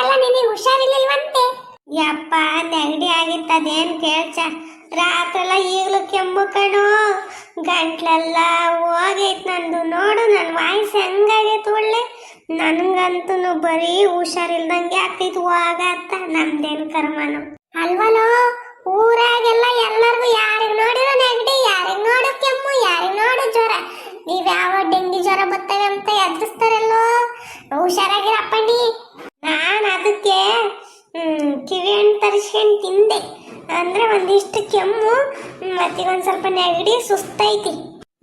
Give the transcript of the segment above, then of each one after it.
ಯಾಕಲ್ಲ ನಿನಗೆ ಹುಷಾರಿರ್ಲಿಲ್ವಂತೆ? ಯಪ್ಪ ನೆಗಡಿ ಆಗಿತ್ತದೇನ್ ಕೇಳ್ಚ. ರಾತ್ರೆಲ್ಲ ಈಗಲೂ ಕೆಮ್ಮು ಕಣೋ, ಗಂಟ್ಲೆಲ್ಲ ಹೋಗೈತ್ ನಂದು. ನೋಡು ನನ್ನ ವಾಯ್ಸ್ ಹೆಂಗಾಗೈತೆ ಒಳ್ಳೆ. ನನ್ಗಂತೂ ಬರೀ ಹುಷಾರಿಲ್ದಂಗೆ ಆಗ್ತೈತಿ ಹೋಗತ್ತ. ನಮ್ದೇನು ಕರ್ಮನು ಅಲ್ವಲೋ. ಊರಾಗೆಲ್ಲ ಎಲ್ಲರಿಗೂ ಯಾರಿಗೆ ನೋಡಿರೋ ನೆಗಡಿ, ಯಾರಿಗೆ ನೋಡೋ ಕೆಮ್ಮು, ಯಾರಿಗೆ ನೋಡೋ ಜ್ವರ. ನೀವ್ ಯಾವ ಡೆಂಗಿ ಜ್ವರ ಬರ್ತವೆ ಅಂತ ಎದುರಿಸ್ತಾರಲ್ಲೋ. ಹುಷಾರಾಗಿರಪ್ಪಣ್ಣಿ. ನಾನು ಅದಕ್ಕೆ ಕಿವಿ ಹಣ್ಣು ತರಿಸ್ಕೊಂಡು ತಿಂದೆ. ಅಂದ್ರೆ ಒಂದಿಷ್ಟು ಕೆಮ್ಮು ಮತ್ತೆ ಒಂದ್ ಸ್ವಲ್ಪ ನೆಗಡಿ ಸುಸ್ತೈತಿ.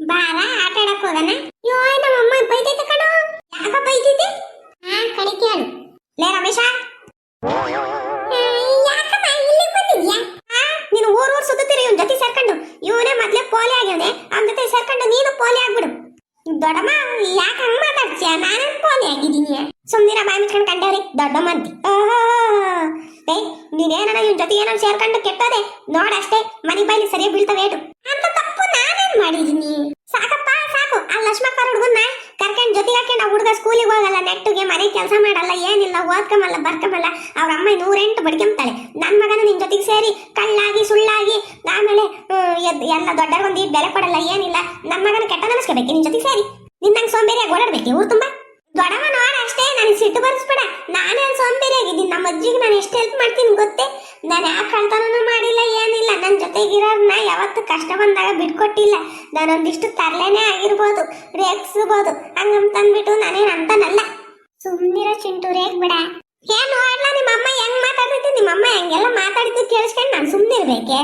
ಬಾರ ಆಟ ಆಡಕ್ ಹೋಗಣ. ಯೋ ನಮ್ಮಮ್ಮ ಬೈತೈತೆ ಕಣೋ. ಯಾಕ ಬೈತೈತಿ? ಕಡಿಕೇಳು ಲೇ ರಮೇಶ. ಯಾಕಮ್ಮ ಇಲ್ಲಿಗೆ ಬಂದಿದ್ಯಾ? ನೀನು ಊರ್ ಸುತ್ತೀರಿ ಇವ್ನ ಜೊತೆ ಸೇರ್ಕೊಂಡು. ಇವನೇ ಮೊದ್ಲೇ ಪೋಲಿ ಆಗ್ಯವನೆ, ಅವನ ಜೊತೆ ಸೇರ್ಕೊಂಡು ನೀನು ಪೋಲಿ ಆಗ್ಬಿಡು. ದೊಡ್ಡಮ್ಮ ಯಾಕೆ ಹಂಗ ಮಾತಾಡ್ತೀಯ? ನಾನೇನ್ ಪೋಲಿ ಆಗಿದ್ದೀನಿ? ಸುಮ್ನಿರ ಬಾಯಿ ಮುಚ್ಕೊಂಡು ಕಂಡವ್ರಿ ದೊಡ್ಡಮ್ಮ ಅಂತಿ. ನೀನೇನ ಇವ್ನ ಜೊತೆ ಏನೋ ಸೇರ್ಕೊಂಡು ಕೆಟ್ಟದೆ ನೋಡಷ್ಟೇ. ಮನಿ ಬಾಯಿಲಿ ಸರಿಯಾಗಿ ಬೀಳ್ತವೆ ಏಟು. ಅಂತ ತಪ್ಪು ನಾನೇನ್ ಮಾಡಿದೀನಿ? ಸಾಕಪ್ಪ ಸಾಕು. ಆ ಲಕ್ಷ್ಮಕ್ಕ ಹುಡುಗನ್ನ ಕರ್ಕೊಂಡು ಜೊತೆಗೆ ಹಾಕೊಂಡು ಆ ಹುಡುಗ ಸ್ಕೂಲಿಗೆ ಹೋಗಲ್ಲ, ನೆಟ್ಟುಗೆ ಮನೆ ಕೆಲಸ ಮಾಡಲ್ಲ, ಏನಿಲ್ಲ, ಓದ್ಕೊಂಬಲ್ಲ, ಬರ್ಕೊಂಬಲ್ಲ. ಅವ್ರ ಅಮ್ಮ 108 ಬಡ್ಕೊಂತಾಳೆ. ನನ್ ಮಗನ ನಿನ್ ಜೊತೆಗೆ ಸೇರಿ ಕಳ್ಳಾಗಿ ಸುಳ್ಳಾಗಿ ಆಮೇಲೆ ಎಲ್ಲ ದೊಡ್ಡವರೊಂದು ಬೆಲೆ ಕೊಡಲ್ಲ, ಏನಿಲ್ಲ. ನನ್ ಮಗನ ಕೆಟ್ಟ ಅನಿಸ್ಕೋಬೇಕು ನಿನ್ ಜೊತೆಗೆ ಸೇರಿ. ನಿನ್ನಂಗೆ ಸೋಂಬೇರಿಯಾಗಿ ಓಡಾಡ್ಬೇಕು ಊರು ತುಂಬಾ. ದೊಡ್ಡವ ನೋಡ ಅಷ್ಟೇ, ನನಗೆ ಸಿಟ್ಟು ಬರ್ಸ್ಬೇಡ. ನಾನೇ ಸೋಂಬೇರಿ ಆಗಿದ್ದೀನಿ. ನಮ್ಮ ಅಜ್ಜಿಗೆ ನಾನು ಎಷ್ಟು ಹೆಲ್ಪ್ ಮಾಡ್ತೀನಿ ಗೊತ್ತೇ. ನಾನು ಯಾಕೆ ಕಳ್ತನೂ ಮಾಡಿಲ್ಲ, ಏನಿಲ್ಲ. ನನ್ನ ಜೊತೆಗಿರೋರ್ನ ಯಾವತ್ತು ಕಷ್ಟ ಬಂದಾಗ ಬಿಟ್ಕೊಟ್ಟಿಲ್ಲ. ನಾನೊಂದಿಷ್ಟು ತರಲೇನೆ ಆಗಿರ್ಬೋದು, ರೇಗಿಸ್ಬೋದು, ಹಂಗಂತಂದ್ಬಿಟ್ಟು ನಾನೇನು ಅಂತನಲ್ಲ. ಸುಮ್ಮನಿರೋ ಚಿಂಟು ರೇಗ್ ಬಿಡ. ಏನ್ ನೋಡ್ಲಾ ನಿಮ್ಮಮ್ಮ ಹೆಂಗ್ ಮಾತಾಡ್ತೈತಿ? ನಿಮ್ಮಮ್ಮ ಹೆಂಗೆಲ್ಲ ಮಾತಾಡಿದ್ದು ಕೇಳಿಸ್ಕೊಂಡು ನಾನು ಸುಮ್ಮನಿರ್ಬೇಕೆ?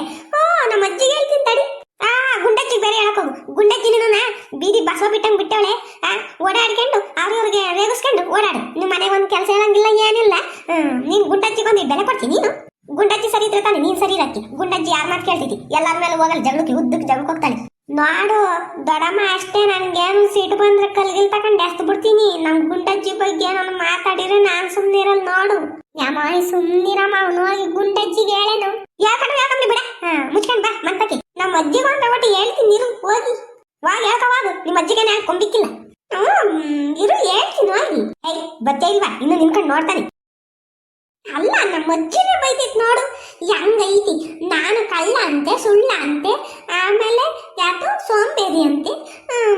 ನಮ್ಮ ಅಜ್ಜಿಗೆ ಹೇಳ್ತೀನಿ ತಡಿ. ಗುಂಡಜ್ಜಿಗೆ ಬೇರೆ ಹೇಳಕ್ ಹೋಗು. ಗುಂಡಜ್ಜಿನ ಬೀದಿ ಬಸವ ಬಿಟ್ಟಂಗ್ ಬಿಟ್ಟವಳೆ. ಓಡಾಡ್ಕೊಂಡು ಅವ್ರಿಗೆ ರೇಗಿಸ್ಕೊಂಡು ಓಡಾಡು. ನಿಮ್ಮ ಮನೆಗೆ ಒಂದು ಕೆಲಸ ಹೇಳಂಗಿಲ್ಲ, ಏನಿಲ್ಲ. ನೀನ್ ಗುಂಡಜ್ಜಿಗೆ ಒಂದು ಬೆಲೆ ಕೊಡ್ತೀನಿ. ನೀನು ಗುಂಡಜ್ಜಿ ಸರಿ ಇದ್ರೆ ತಾನೆ ನೀನ್ ಸರಿ ಇರತ್ತಿ. ಗುಂಡಜ್ಜಿ ಯಾರ ಮಾತು ಕೇಳ್ತೈತಿ? ಎಲ್ಲಾರ ಮೇಲೆ ಹೋಗಲ್ಲ, ಜಗಳಕ್ಕೆ ಉದ್ದಕ್ಕೆ ಜಗಳಕ್ಕೆ ಹೋಗ್ತಾಳೆ. ನೋಡು ದೊಡ್ಡಮ್ಮ ಅಷ್ಟೇ. ನನ್ಗೇನು ಸೀಟು ಬಂದ್ರೆ ಕಲ್ಗಿಲ್ ತಗೊಂಡು ಎಸ್ತು ಬಿಡ್ತೀನಿ. ನಮ್ ಗುಂಡಜ್ಜಿ ಬಗ್ಗೆ ನಾನು ಮಾತಾಡಿದ್ರೆ ನಾನ್ ಸುಮ್ನಿರಲ್ ನೋಡು. ಯಾಮಾಯಿ ಸುಮ್ನಿರಮ್ಮ. ಅವನು ಹೋಗಿ ಗುಂಡಜ್ಜಿಗೆ ಹೇಳೇನು? ಯಾಕಂದ್ರೆ ಬಿಡ. ಮುಚ್ಕೊಂಡ್ ಬಾ ಮಂತಕ್ಕೆ. ನಮ್ಮ ಅಜ್ಜಿಗೆ ಒಂದು ಒಟ್ಟು ಹೇಳ್ತೀನಿ ಇರು. ಹೋಗಿ ಹೇಳ್ಕವಾಗ. ನಿಮ್ಮ ಅಜ್ಜಿಗೆ ನಾನು ಕೊಂಬಿಕ್ಕಿಲ್ಲ. ಇರು ಹೇಳ್ತೀನಿ ಹೋಗಿ. ಬಚ್ಚ ಇಲ್ವಾ? ಇನ್ನು ನಿನ್ಕೊಂಡು ನೋಡ್ತಾನೆ. ಅಲ್ಲ ನಮ್ಮ ಅಜ್ಜಿನೇ ಬೈತೈತಿ ನೋಡು ಹೆಂಗೈತಿ. ನಾನು ಕಳ್ಳ ಅಂತೆ, ಸುಳ್ಳ ಅಂತೆ, ಆಮೇಲೆ ಯಾಕೋ ಸೋಂಬೇರಿ ಅಂತೆ,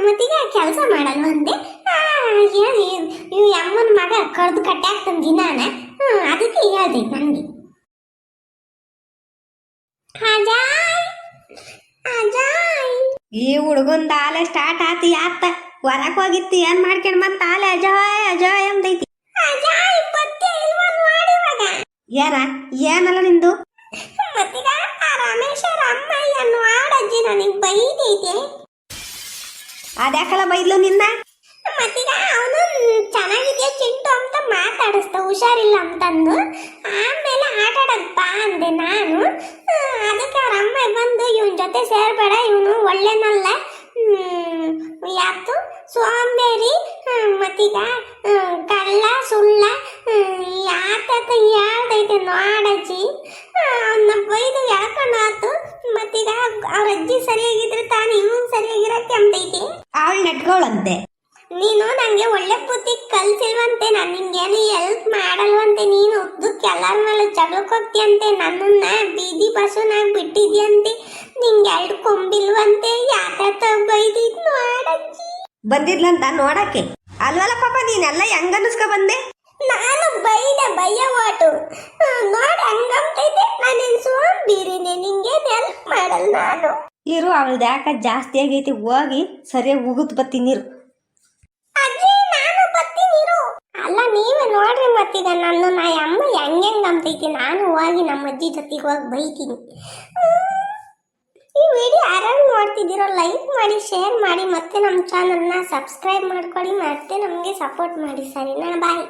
ಮತ್ತೀಗ ಕೆಲಸ ಮಾಡಲ್ವಂತೆ. ಇವ್ ಅಮ್ಮನ ಮಗ ಕಡ್ದು ಕಟ್ಟೆ ಆಗ್ತಾನ ದಿನಾನ. ಅದಕ್ಕೆ ಹೇಳ್ತೈತಿ ನನಗೆ. ಈ ಹುಡುಗಂದ ಆಲೆ ಸ್ಟಾರ್ಟ್ ಆತಿ. ಯಾತ ಹೊರಕ್ ಹೋಗಿತ್ತು ಏನ್ ಮಾಡ್ಕೊಂಡ್ ಬಂತ ಆಲೆ ಅಜಾಯ್ ಅಜಾಯ್ ಅಂತೈತಿ. ಯಾರ ಏನಲ್ಲ ನಿಂದು? ಮತ್ತೀಗ ರಮೇಶರ ಅಮ್ಮಯ್ಯ ನೋಡಜ್ಜಿ ನನಗೆ ಬೈದೈತೆ. ಅದ್ಯಾಕಲ್ಲ ಬೈದ್ಲು ನಿನ್ನ? ಮತ್ತೀಗ ಅವನು ಚೆನ್ನಾಗಿದೆಯಾ ಚಿಂಟು ಅಂತ ಮಾತಾಡಿಸ್ತ, ಹುಷಾರಿಲ್ಲ ಅಂತಂದು. ಆಮೇಲೆ ಆಟ ಆಡಕ್ ಬಾ ಅಂದೆ ನಾನು. ಅದಕ್ಕೆ ಅವ್ರ ಅಮ್ಮ ಬಂದು ಇವನ್ ಜೊತೆ ಸೇರ್ಬೇಡ, ಇವನು ಒಳ್ಳೆನಲ್ಲ, ಯಾತು ಸೋಂಬೇರಿ, ಮತ್ತೀಗ ಕಳ್ಳ ಸುಳ್ಳ ಯಾತಕ ಹೇಳ್ದೈತೆ ನೋಡಜ್ಜಿ. ಅವನ್ನ ಬೈದು ಯಾಕಣಾತು. ಮತ್ತೀಗ ಅವ್ರ ಅಜ್ಜಿ ಸರಿಯಾಗಿದ್ರೆ ತಾನು ಇವನ್ ಸರಿಯಾಗಿರಕ್ಕೆ ಅಂತೈತಿ. ಅವಳು ನೆಟ್ಕೊಳ್ಳಂತೆ. ನೀನು ನಂಗೆ ಒಳ್ಳೆ ಬುದ್ಧಿ ಕಲ್ಸಿಲ್ವಂತೆ. ನಾನು ನಿಂಗೇನು ಹೆಲ್ಪ್ ಮಾಡಲ್ವಂತೆ. ನೀನು ಉದ್ದಕ್ಕೆ ಎಲ್ಲರ ಮೇಲೆ ಜಗಳಕ್ಕೆ ಹೋಗ್ತೀಯಂತೆ. ನನ್ನನ್ನ ಬೀದಿ ಬಸ್ಸುನಾಗ ಬಿಟ್ಟಿದ್ಯಂತೆ. ನಿಂಗೆ 2 ಕೊಂಬಿಲ್ವಂತೆ. ಯಾಕ ಬೈದಿದ್ ನೋಡಜ್ಜಿ. ಬಂದಿದ್ಲಂತ ನೋಡಕ್ಕೆ ಅಲ್ವಲ್ಲ ಪಾಪ. ನೀನೆಲ್ಲ ಹೆಂಗ ಅನ್ಸ್ಕೊ ಬಂದೆ? ನಾನು ಬೈಯ ಓಟು ನೋಡ್ ಹಂಗಂತೈತೆ. ನಾನೇನ್ ಸೋಂಬೇರಿನೇ, ನಿಂಗೇನ್ ಹೆಲ್ಪ್ ಮಾಡಲ್ಲ ನಾನು. ಇರು ಅವಳ್ದು ಯಾಕ ಜಾಸ್ತಿ ಆಗೈತಿ. ಹೋಗಿ ಸರಿಯಾಗಿ ಉಗುತ್ ಬತ್ತೀನಿರು. ಅಜ್ಜಿ ನಾನು ಬತ್ತೀನಿರು. ಅಲ್ಲ ನೀವೇ ನೋಡ್ರಿ. ಮತ್ತೀಗ ನನ್ನ ಅಮ್ಮ ಹೆಂಗಂತೈತಿ. ನಾನು ಹೋಗಿ ನಮ್ಮ ಅಜ್ಜಿ ಜೊತೆಗೆ ಹೋಗಿ ಬೈತೀನಿ. ಈ ವಿಡಿಯೋ ಯಾರು ನೋಡ್ತಿದ್ದೀರೋ ಲೈಕ್ ಮಾಡಿ, ಶೇರ್ ಮಾಡಿ, ಮತ್ತೆ ನಮ್ಮ ಚಾನಲ್ನ ಸಬ್ಸ್ಕ್ರೈಬ್ ಮಾಡ್ಕೊಳ್ಳಿ, ಮತ್ತೆ ನಮಗೆ ಸಪೋರ್ಟ್ ಮಾಡಿ. ಸರಿನಾ? ಬಾಯ್.